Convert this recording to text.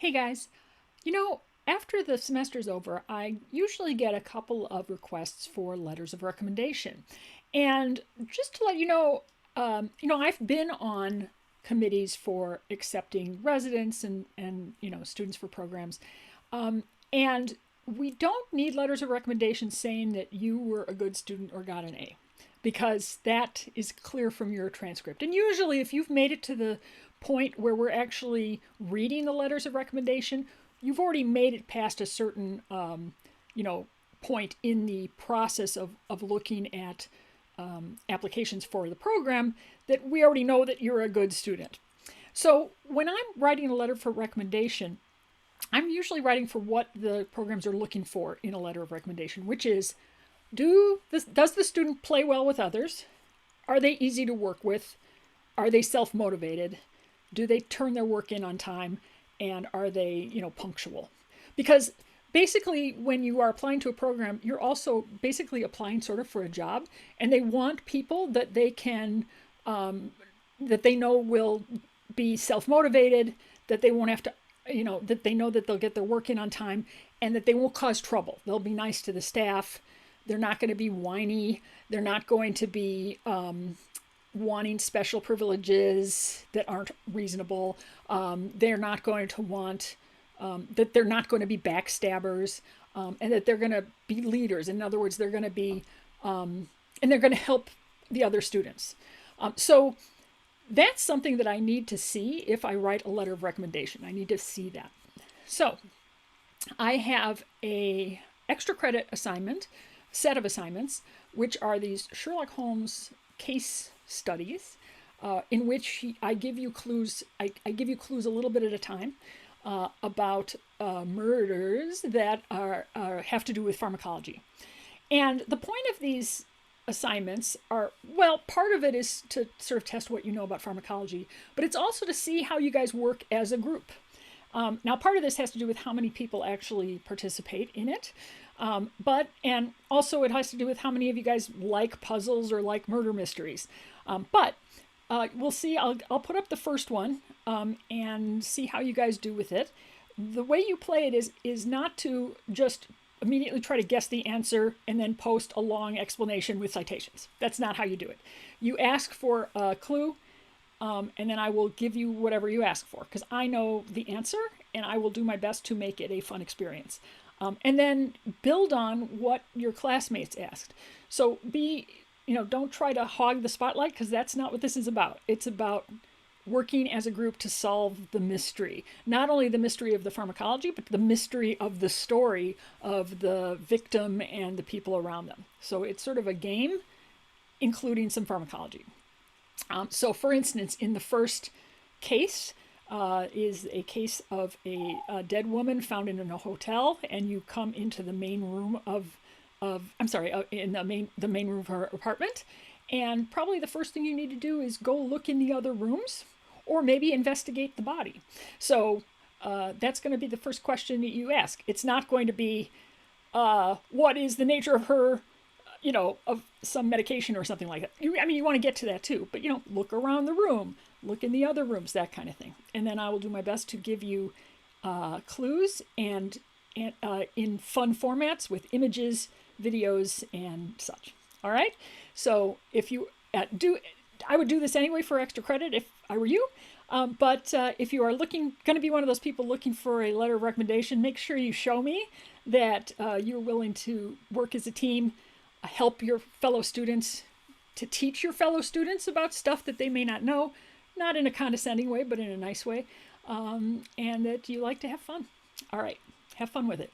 Hey guys, after the semester's over, I usually get a couple of requests for letters of recommendation. And just to let you know, I've been on committees for accepting residents and students for programs. And we don't need letters of recommendation saying that you were a good student or got an A, because that is clear from your transcript. And usually, if you've made it to the point where we're actually reading the letters of recommendation, you've already made it past a certain, point in the process of looking at applications for the program, that we already know that you're a good student. So when I'm writing a letter for recommendation, I'm usually writing for what the programs are looking for in a letter of recommendation, which is, does the student play well with others? Are they easy to work with? Are they self-motivated? Do they turn their work in on time? And are they, punctual? Because basically, when you are applying to a program, you're also basically applying sort of for a job, and they want people that they can, that they know will be self-motivated, that they won't have to, that they know that they'll get their work in on time, and that they won't cause trouble. They'll be nice to the staff. They're not going to be whiny. They're not going to be wanting special privileges that aren't reasonable. They're not going to want, that they're not going to be backstabbers, and that they're going to be leaders. In other words, they're going to be, and they're going to help the other students. So that's something that I need to see if I write a letter of recommendation. I need to see that. So I have a extra credit set of assignments, which are these Sherlock Holmes case studies, in which I give you clues. I give you clues a little bit at a time about murders that have to do with pharmacology. And the point of these assignments are, well, part of it is to sort of test what you know about pharmacology, but it's also to see how you guys work as a group. Now, part of this has to do with how many people actually participate in it. And also it has to do with how many of you guys like puzzles or like murder mysteries. But we'll see. I'll put up the first one and see how you guys do with it. The way you play it is not to just immediately try to guess the answer and then post a long explanation with citations. That's not how you do it. You ask for a clue, and then I will give you whatever you ask for, because I know the answer, and I will do my best to make it a fun experience. And then build on what your classmates asked. So don't try to hog the spotlight, because that's not what this is about. It's about working as a group to solve the mystery. Not only the mystery of the pharmacology, but the mystery of the story of the victim and the people around them. So it's sort of a game, including some pharmacology. So for instance, in the first case, is a case of a dead woman found in a hotel, and you come into the main room in the main room of her apartment, and probably the first thing you need to do is go look in the other rooms, or maybe investigate the body. So that's going to be the first question that you ask. It's not going to be, what is the nature of her, of some medication or something like that. You want to get to that too, but look around the room, look in the other rooms, that kind of thing. And then I will do my best to give you clues and in fun formats with images, videos, and such. All right. So if you I would do this anyway for extra credit if I were you. But if you are going to be one of those people looking for a letter of recommendation, make sure you show me that you're willing to work as a team, help your fellow students, to teach your fellow students about stuff that they may not know, not in a condescending way, but in a nice way, and that you like to have fun. All right, have fun with it.